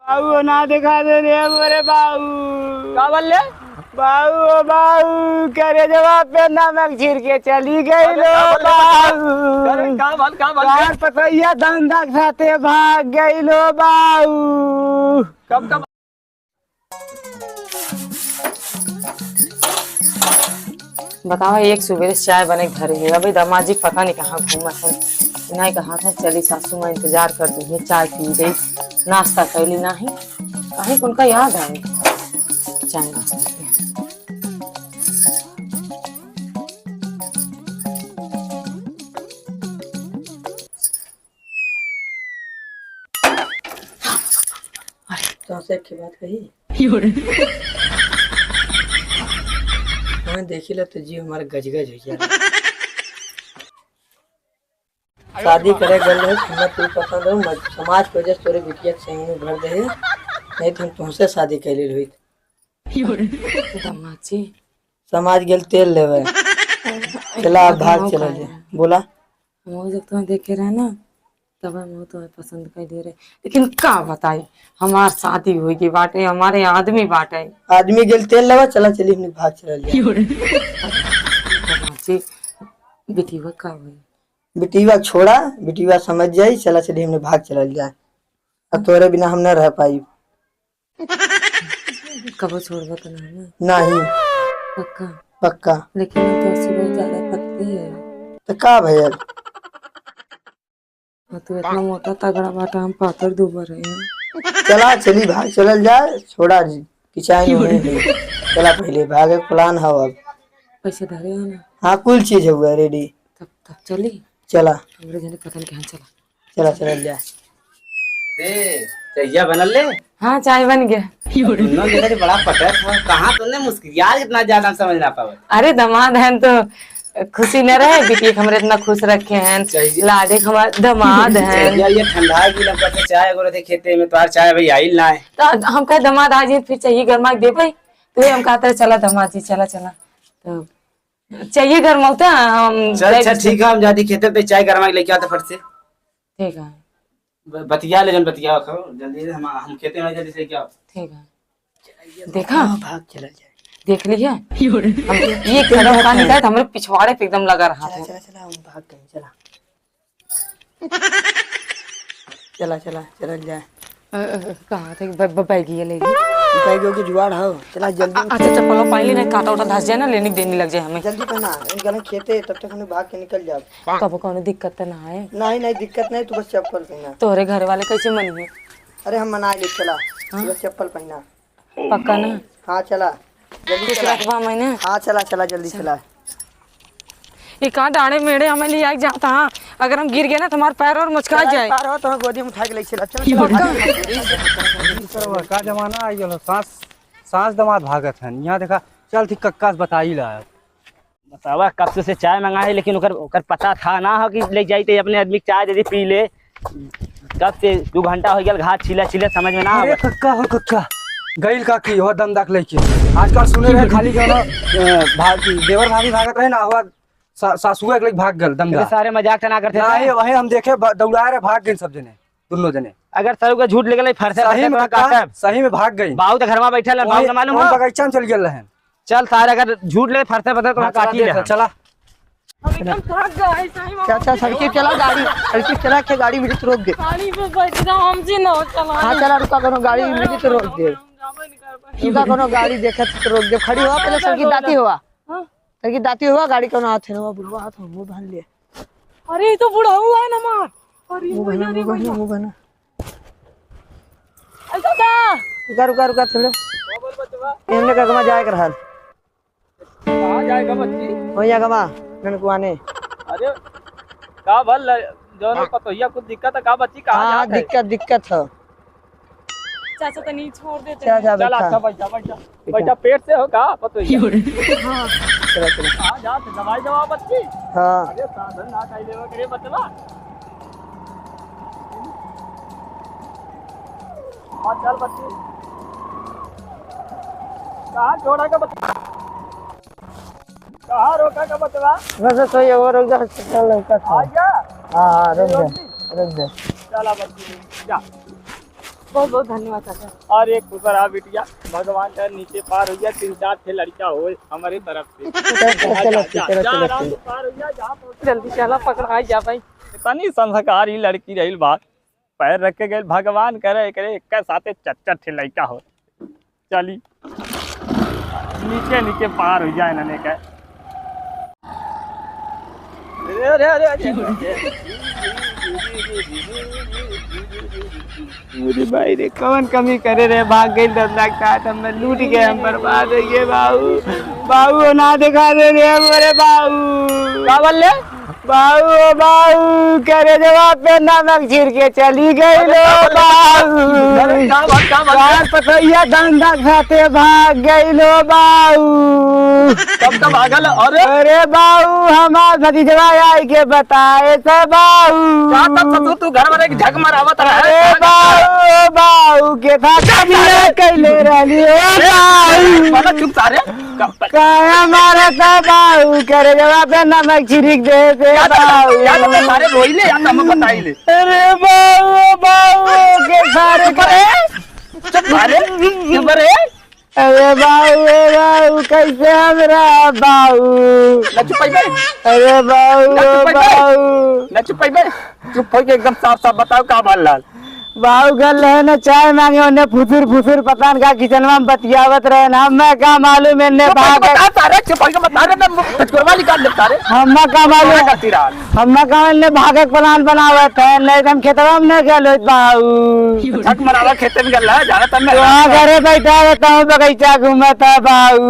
बाबू ना दिखा दे रे मेरे बाबू। का बोल ले? बाबू बाबू करे जवाब पे नमक छिड़ के चली गई लो बाबू। का बोल चार पतैया धंधा खाते भाग गई लो बाबू। कब बताओ, एक सुबह से चाय बने घर ही अभी दामाजी पता नहीं कहाँ घूमा है। नहीं कहा था चली सासू माँ इंतजार कर दी, चाय पी गई, नाश्ता कैली नहीं कहीं उनका याद आए चाय नाश्ता किया। तो की बात कही मैं देखी ला तो जी हमारा गजगज हो गया। शादी करे गल रहे हमें तू पसंद हो, समाज की वजह से तोरे बिटिया के सही में भर दे, नहीं तो हम तुमसे शादी कैली रही। दामाजी समाज गेल तेल लेवे, चला अब भाग चला जाए। बोला हम जब तुम्हें देखे रहे ना तब हम तुम्हें पसंद कर दे रहे, लेकिन का बताई हमार शादी हुई की बाटे, हमारे आदमी बाटे। आदमी गेल तेल लेवा, चला चली हमने भाग चला जाए। दामाजी बिटिया का हुई? बिटिया छोड़ा, बिटिया समझ जाई, चला चली हमने भाग चला जाए। अब तोरे बिना हम न रह पाई। कब छोड़बा तो नहीं? नहीं पक्का? पक्का। लेकिन तो सुबह ज्यादा पतली है तो का भैया तू इतना मोटा तगड़ा बाटा, हम पातर दुबर है। चला चली भाग चलल जाए, छोड़ा जी किचाई नहीं। चला पहले भागे प्लान है अब। पैसे धरे हो ना? हाँ कुल चीज हुआ रेडी। तब चली चला हमरे जने पता नहीं कहाँ चला। चला चलल जाए। चाहिए बनल ले? हाँ चाय बन गया। दोनों जगह से बड़ा पटर था, कहाँ तुमने मुस्कुराया इतना ज्यादा समझ ना पावे। अरे दामाद हैं तो खुशी न रहे, बेटी हमारे इतना खुश रखे हैं, लाडे हमारे दामाद हैं। ये ठंडा की लंका से चाय गोरे थे खेते में, तो चाय भाई आई ना है तो हम कहे दामाद आज ही फिर चाहिए गर्मा दे भाई, तो हम कहते चला दामाद जी चला चला तो चाहिए गर्मा होता हम। अच्छा ठीक है, हम जाती खेते पे चाय गरमा के लेके आते फट से। ठीक है बतिया ले, जन बतिया खाओ जल्दी, हम खेते में जल्दी से लेके आओ। ठीक है। देखा भाग चला जाए। देख लिया ये खड़ा होता नहीं था, हमारे पिछवाड़े पे एकदम लगा रहा था। चला चला हम भाग गए। चला चला चला चलल जाए। कहा थे बैगी ले बैगों की जुगाड़ हो। चला जल्दी। अच्छा चप्पलों पानी नहीं काटा उटा धस जाए ना, लेने देने लग जाए हमें। जल्दी पहना, इनका खेते तब तक हमें भाग के निकल जाओ। कब कोनो दिक्कत ना है? नहीं नहीं दिक्कत नहीं, तू बस चप्पल पहना। तोहरे घर वाले कैसे मनिए? अरे हम मना ले। चला बस चप्पल पहना। पक्का ना? हाँ चला जल्दी कुछ चला। रखवा मैंने। हाँ चला चला जल्दी चला। ये कहाँ डाढ़े मेढ़े हमें ले आके जाता। हाँ अगर हम गिर गए ना तुम्हारे पैर और मुचका जाए। पार हो तो गोदी में उठा के ले चला। चल का जमाना आई गलो, सांस दमाद भागत है यहाँ देखा। चल थी कक्का से बताई ला। बतावा कब से चाय मंगाए, लेकिन ओकर पता था ना हो कि ले जाते अपने आदमी चाय दे पी ले। कब से 2 घंटा हो गया घाट छिले छिले समझ में ना आवे। अरे कक्का हो कक्का गईल का की हो दम दाख लेके। आजकल सुने रहे खाली जो ना देवर भाभी भागत रहे ना, हुआ सासू एक भाग गल दम दा। सारे मजाक ना करते नहीं वही हम देखे दौड़ा रहे, भाग गए सब जने, दोनों जने। अगर सर का झूठ निकले फरसे सही में भाग गई। बाबू तो घर में बैठा है, बाबू मालूम है बगीचा में चल गए रहे। चल सारे अगर झूठ ले फरसे पता तो काटी ले। चला चाचा सड़की चला, गाड़ी सड़की चला के गाड़ी मिली तो रोक दे। हाँ चला रुका, कोनो गाड़ी मिली तो रोक दे। रुका कोनो गाड़ी देखे तो रोक दे। खड़ी हुआ पहले सड़की दाती हुआ, सड़की दाती हुआ गाड़ी कोनो हाथ है ना बुढ़वा हाथ मुंह बांध लिया। अरे ये तो बुढ़ा हुआ है ना मार। मुंह बना रुका रुका रुका थोड़े हमने कगमा जाए कर हाल। कहां जाएगा बच्ची? होया गमा ननकुआने। अरे का भल जोन पतोहिया कुछ दिक्कत है का बच्ची? कहां हाँ दिक्कत है। चाचा तो नहीं छोड़ देते। चल चल अच्छा बैठा पेट से हो का पतोहिया? हां चला चला। हां जा दवाई दवा बच्ची। हाँ अरे साधन ना खाई लेवा करे बचवा। हां चल बच्ची, कहां छोड़ा का बच्चा? कहां रोका का बचवा? बस तो ये वो रुक जा। चल रुका आ जा। हाँ रुक जा। चला बच्ची जा। बहुत बहुत धन्यवाद चाचा। और एक ऊपर आ बिटिया, भगवान का नीचे पार हो गया, 3-4 थे लड़का हो हमारी तरफ से। जा आराम से पार हो गया, जहाँ पहुंचे जल्दी चला पकड़ाई जा भाई। इतनी संस्कार ही लड़की रही बात, पैर रख के गए, भगवान करे करे एक साथे 4-4 थे लड़का हो। चली नीचे नीचे पार हो जाए इन्होंने कह। मुझे भाई रे कौन कमी करे रे, भाग गई डर लगता है, तब मैं लूट गए, हम बर्बाद हो गए। बाबू बाबू ना दिखा दे रे हमारे बाबू। क्या बोल ले बाबू? बाबू करे जवाब पे नमक छिड़ के चली गई लो बाबू। पतैया धंधा खाते भाग गई लो बाबू। कब कब भागल? अरे बाबू हमार भतीजवा आई के बताए थे बाबू। तू घर वाले की झक मरावत रहे बाबू। बाबू के था कैले रही बाबू। चुप सारे क्या मारा था बाबू, करे जवाब पे नमक छिड़क दे बाबू। सारे रोइले या नमक बताइले। अरे बाबू बाबू के सारे चुप सारे चुप रे। अरे बाबू कैसे हमरा बाबू चुप। अरे बाबू चुप हो के एकदम साफ साफ बताओ का बाल लाल। बाबू गल है ना चाय मांगे उन्हें फुसुर फुसुर पता का किचन में बतियावत रहे ना, हमें का मालूम इन्हें भाग हमें का मालूम, हमें का इन्हें भागे प्लान बनावत है, नहीं तुम खेतवा में गए बाबू। झक मरावा खेत में गल है जाना तब वहाँ घरे बैठा रहता हूँ, बगीचा घूमता बाबू।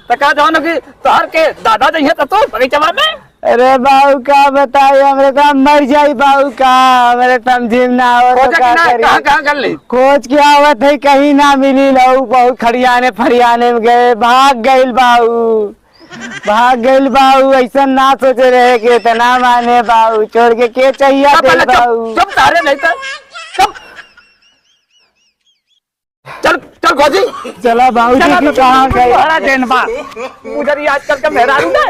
तो कहा जाओ कि तोहर के दादा जइए तो बगीचा में। अरे बाबू का बताए हमरे तो मर जाई बाबू का, हमरे समझी ना खोज के आवत है कहीं ना मिली लहू, बहुत खड़ियाने फरियाने में गए, भाग गईल बाबू। भाग गईल बाबू, ऐसा ना सोचे रहे के इतना माने बाबू, छोड़ के चाहिए बाबू। चल चल खोजी चला बाबू जी कहाँ गए? उधर ही आजकल का मेहरारू है।